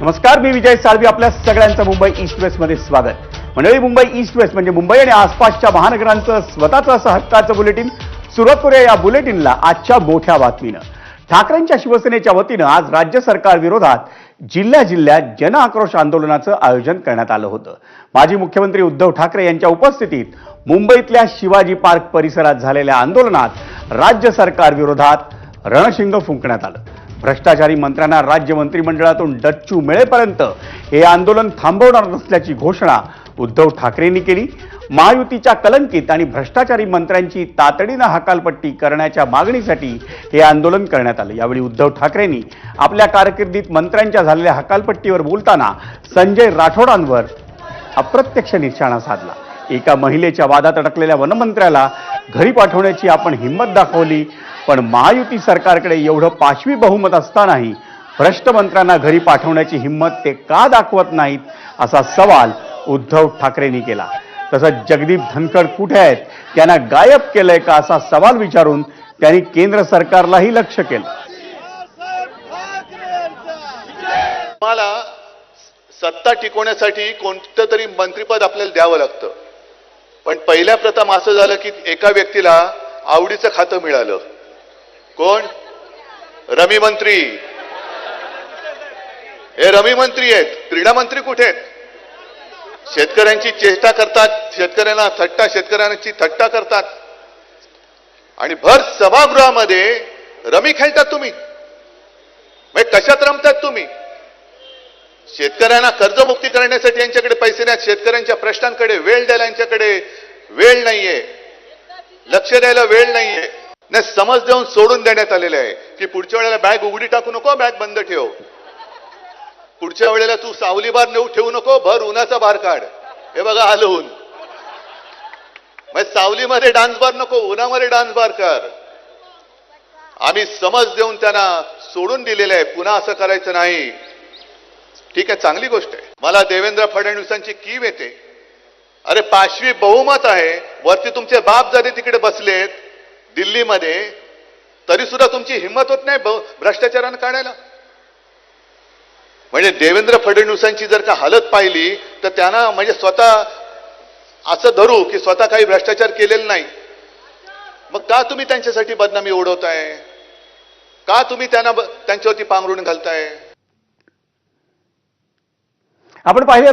नमस्कार, मी विजय साळवी. आपल्या सगळ्यांचं मुंबई ईस्ट वेस्ट मध्ये स्वागत. मंडळी, मुंबई ईस्ट वेस्ट म्हणजे मुंबई आणि आसपासच्या महानगरांचं स्वतःचं असं हक्काचं बुलेटिन. सुरुवात करूया या बुलेटिनला आजच्या मोठ्या बातमीनं. ठाकरेंच्या शिवसेनेच्या वतीनं आज राज्य सरकार विरोधात जिल्ह्यात जन आक्रोश आंदोलनाचं आयोजन करण्यात आलं होतं. माजी मुख्यमंत्री उद्धव ठाकरे यांच्या उपस्थितीत मुंबईतल्या शिवाजी पार्क परिसरात झालेल्या आंदोलनात राज्य सरकार विरोधात रणशिंग फुंकण्यात आलं. भ्रष्टाचारी मंत्र्यांना राज्य मंत्रिमंडळातून डच्चू मिळेपर्यंत हे आंदोलन थांबवणार नसल्याची घोषणा उद्धव ठाकरेंनी केली. महायुतीच्या कलंकित आणि भ्रष्टाचारी मंत्र्यांची तातडीनं हकालपट्टी करण्याच्या मागणीसाठी हे आंदोलन करण्यात आलं. यावेळी उद्धव ठाकरेंनी आपल्या कारकिर्दीत मंत्र्यांच्या झालेल्या हकालपट्टीवर बोलताना संजय राठोडांवर अप्रत्यक्ष निशाणा साधला. एका महिलेच्या वादात अडकलेल्या वनमंत्र्याला घरी पाठवण्याची आपण हिंमत दाखवली, पण महायुती सरकारकडे एवढं पाशवी बहुमत असतानाही भ्रष्ट मंत्र्यांना घरी पाठवण्याची हिंमत ते का दाखवत नाहीत, असा सवाल उद्धव ठाकरेंनी केला. तसंच जगदीप धनखड कुठे आहेत, त्यांना गायब केलंय का, असा सवाल विचारून त्यांनी केंद्र सरकारलाही लक्ष्य केलं. तुम्हाला सत्ता टिकवण्यासाठी कोणतं तरी मंत्रिपद आपल्याला द्यावं लागतं, पण पहिल्या प्रथम असं झालं की एका व्यक्तीला आवडीचं खातं मिळालं. कोण? रमी मंत्री. हे रमी मंत्री आहेत. क्रीडा मंत्री कुठे आहेत? शेतकऱ्यांची चेष्टा करतात, शेतकऱ्यांची थट्टा करतात आणि भर सभागृहामध्ये रमी खेळतात. तुम्ही कशात रमतात तुम्ही? शेतकऱ्यांना कर्जमुक्ती करण्यासाठी यांच्याकडे पैसे नाहीत, शेतकऱ्यांच्या प्रश्नांकडे वेळ द्यायला यांच्याकडे वेळ नाहीये, लक्ष द्यायला वेळ नाहीये. नाही, समज देऊन सोडून देण्यात आलेले आहे की पुढच्या वेळेला बॅग उघडी टाकू नको, बॅग बंद ठेव. पुढच्या वेळेला तू सावली बार नेऊ ठेवू नको, भर उन्हाचा बार काढ. हे बघा आलं ऊन. सावलीमध्ये डान्स बार नको, उन्हामध्ये डान्स बार कर. आम्ही समज देऊन त्यांना सोडून दिलेलं आहे. पुन्हा असं करायचं नाही. ठीक आहे, चांगली गोष्ट आहे. मला देवेंद्र फडणवीसांची कीव येते. अरे पाशवी बहुमत आहे, वरती तुमचे बाप जरी तिकडे बसलेत दिल्लीमध्ये, तरी सुद्धा तुमची हिंमत होत नाही भ्रष्टाचारानं काढायला. म्हणजे देवेंद्र फडणवीसांची जर का हालत पाहिली तर त्यांना म्हणजे स्वतः असं धरू की स्वतः काही भ्रष्टाचार केलेला नाही. मग का तुम्ही त्यांच्यासाठी बदनामी उडवताय? का तुम्ही त्यांच्यावरती पांघरून घालताय? आपण पाहिलं